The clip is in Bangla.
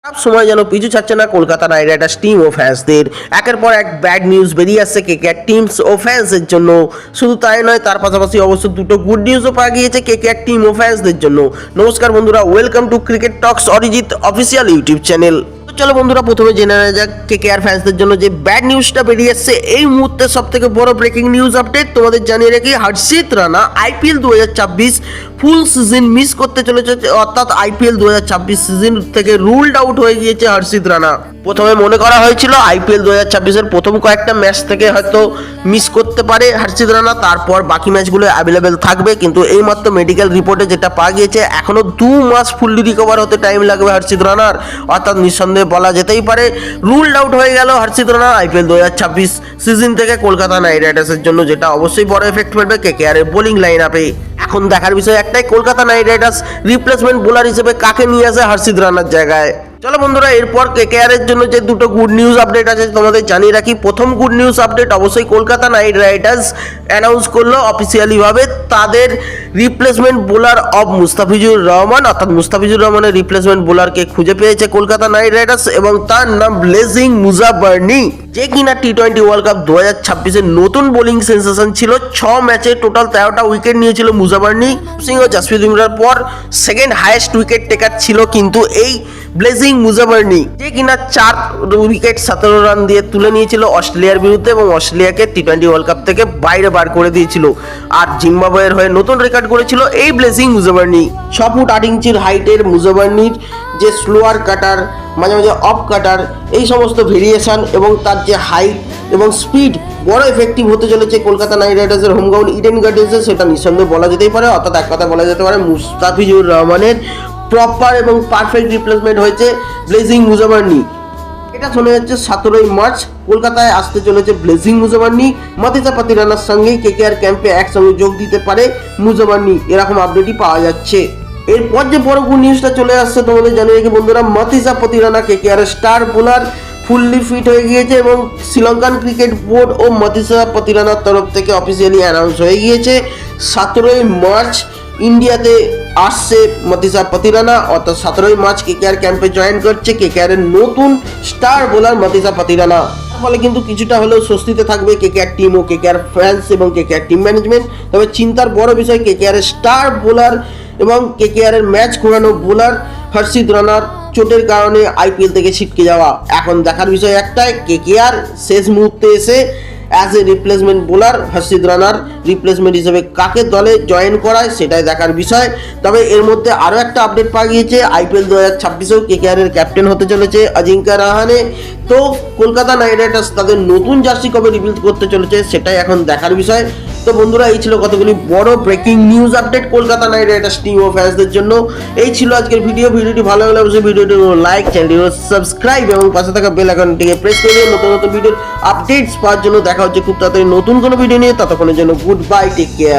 সব সময় যেন পিছু ছাড়ছে না কলকাতা নাইট রাইডার্স টিম ও ফ্যান্সদের। একের পর এক ব্যাড নিউজ বেরিয়ে আসছে কেকেআর টিমস ও ফ্যান্সদের জন্য। শুধু তাই নয়, তার পাশাপাশি অবশ্য দুটো গুড নিউজও পাওয়া গিয়েছে কেকেআর টিম ও ফ্যান্সদের জন্য। নমস্কার বন্ধুরা, welcome to cricket Tux Arijit official YouTube channel. চলো বন্ধুরা, প্রথমে জেনে নেওয়া যাক কেকেআর ফ্যান্সদের জন্য যে ব্যাড নিউজটা বেরিয়ে আসছে এই মুহূর্তে সব থেকে বড় ব্রেকিং নিউজ আপডেট তোমাদের জানিয়ে রাখি। হর্ষিত রানা আইপিএল 2024 ফুল সিজন মিস করতে চলেছে, অর্থাৎ আইপিএল 2024 সিজন থেকে রুলড আউট হয়ে গিয়েছে হর্ষিত রানা। প্রথমে মনে করা হয়েছিল আইপিএল 2024-এর প্রথম কয়েকটা ম্যাচ থেকে হয়তো মিস করতে পারে হর্ষিত রানা, তারপর বাকি ম্যাচগুলো অ্যাভেলেবেল থাকবে। কিন্তু এইমাত্র মেডিকেল রিপোর্টে যেটা পাওয়া গিয়েছে, এখনও 2 মাস ফুললি রিকভার হতে টাইম লাগবে হর্ষিত রানার। অর্থাৎ নিঃসন্দেহে বলা যেতেই পারে রুলড আউট হয়ে গেল হর্ষিত রানা আইপিএল 2024 সিজন থেকে কলকাতা নাইট রাইডার্সের জন্য, যেটা অবশ্যই বড় এফেক্ট ফেলবে কেকেআরের বোলিং লাইন আপে। এখন দেখার বিষয় একটাই, Kolkata Knight Riders replacement bowler হিসেবে কাকে নিয়ে আসে হর্ষিত রানার জায়গায়। চলো বন্ধুরা, এরপর কেকেআর এর জন্য যে দুটো গুড নিউজ আপডেট আছে তোমাদের জানিয়ে রাখি। প্রথম গুড নিউজ আপডেট অবশ্যই কলকাতা নাইট রাইডার্স অ্যানাউন্স করলো অফিসিয়ালি ভাবে তাদের replacement bowler of Mustafizur Rahman, অর্থাৎ মুস্তাফিজুর রহমানের রিপ্লেসমেন্ট বোলারকে খুঁজে পেয়েছে কলকাতা নাইট রাইডার্স এবং তার নাম ব্লেজিং মুজাবার্নি, যে কিনা টি-20 ওয়ার্ল্ড কাপ 2026-এর নতুন বোলিং সেন্সেশন ছিল। 6 ম্যাচে টোটাল 13টা উইকেট নিয়েছিল মুজাবার্নি। সিং ও জাসপ্রীত বুমরার পর সেকেন্ড হাইয়েস্ট উইকেট টেকার ছিল কিন্তু এই ব্লেজিং মুজাবার্নি, যে কিনা 4 উইকেট 17 রান দিয়ে তুলে নিয়েছিল অস্ট্রেলিয়ার বিরুদ্ধে এবং অস্ট্রেলিয়াকে টি-20 ওয়ার্ল্ড কাপ থেকে বাইরে বার করে দিয়েছিল। আর জিম্বাবুয়ের হয়ে নতুন রেকর্ড করেছিল এই ব্লেজিং মুজাবার্নি। 6 ফুট 8 ইঞ্চির হাইটের মুজাবার্নির যে স্লোয়ার কাটার, মাঝে মাঝে অফ কাটার, এই সমস্ত ভেরিয়েশন এবং তার যে হাইট এবং স্পিড বড় এফেক্টিভ হতে চলেছে কলকাতা নাইট রাইডার্সের হোম গ্রাউন্ড ইডেন গার্ডেন্সে, সেটা নিঃসন্দেহে বলা যেতেই পারে। অর্থাৎ এক কথা বলা যেতে পারে মুস্তাফিজুর রহমানের প্রপার এবং পারফেক্ট রিপ্লেসমেন্ট হয়েছে ব্লেজিং মুজাবার্নি। এটা শোনা যাচ্ছে 17ই মার্চ কলকাতায় আসতে চলেছে ব্লেজিং মুজাবার্নি। মাতিসা পাতিরানার সঙ্গেই কেকেআর ক্যাম্পে একসঙ্গে যোগ দিতে পারে মুজাবার্নি, এরকম আপডেটই পাওয়া যাচ্ছে। এরপর যে বড় গুড নিউজটা চলে আসছে তোমাদের জানিয়ে রাখি বন্ধুরা, Matheesha Pathirana KKR star bowler fully fit হয়ে গিয়েছে এবং শ্রীলঙ্কান ক্রিকেট বোর্ড ও মাতিসা পাতিরানার তরফ থেকে অফিসিয়ালি অ্যানাউন্স হয়ে গিয়েছে 17ই মার্চ ইন্ডিয়াতে আসছে মাতিসা পাতিরানা। অর্থাৎ 17ই মার্চ কেকেআর ক্যাম্পে জয়েন করছে কেকেআর এর নতুন স্টার বোলার মাতিসা পাতিরানা। ফলে কিন্তু কিছুটা হলেও স্বস্তিতে থাকবে কেকেআর টিম ও কেকেআর ফ্যান্স এবং কেকেআর টিম ম্যানেজমেন্ট। তবে চিন্তার বড় বিষয় কেকেআর এর স্টার বোলার এবং কেকেআর এর ম্যাচ ঘোরানো বোলার হর্ষিত রানার চোটের কারণে আইপিএল থেকে ছিটকে যাওয়া। এখন দেখার বিষয় একটাই, কেকেআর শেষ মুহূর্তে এসে as a replacement bowler Harshit runner replacement হিসেবে কাকে দলে জয়েন করায় সেটাই দেখার বিষয়। তবে এর মধ্যে আরও একটা আপডেট পাওয়া গিয়েছে, আইপিএল 2026-এও কেকেআর এর ক্যাপ্টেন হতে চলেছে অজিঙ্কা রাহানে। তো কলকাতা নাইট রাইডার্স তাদের নতুন জার্সি কবে রিভিল করতে চলেছে সেটাই এখন দেখার বিষয়। তো বন্ধুরা, এই ছিল কতগুলি বড় breaking news update Kolkata Knight Riders team ও ফ্যান্সদের জন্য। এই ছিল আজকের ভিডিওটি ভালো লাগলে অবশ্যই ভিডিওটি লাইক, চ্যানেলটি সাবস্ক্রাইব এবং পাশে থাকা বেল আইকনটিকে প্রেস করে দিয়ে নতুন নতুন ভিডিওর আপডেটস পাওয়ার জন্য। দেখা হচ্ছে খুব তাড়াতাড়ি নতুন কোনো ভিডিও নিয়ে, ততক্ষণের জন্য গুড বাই, টেক কেয়ার।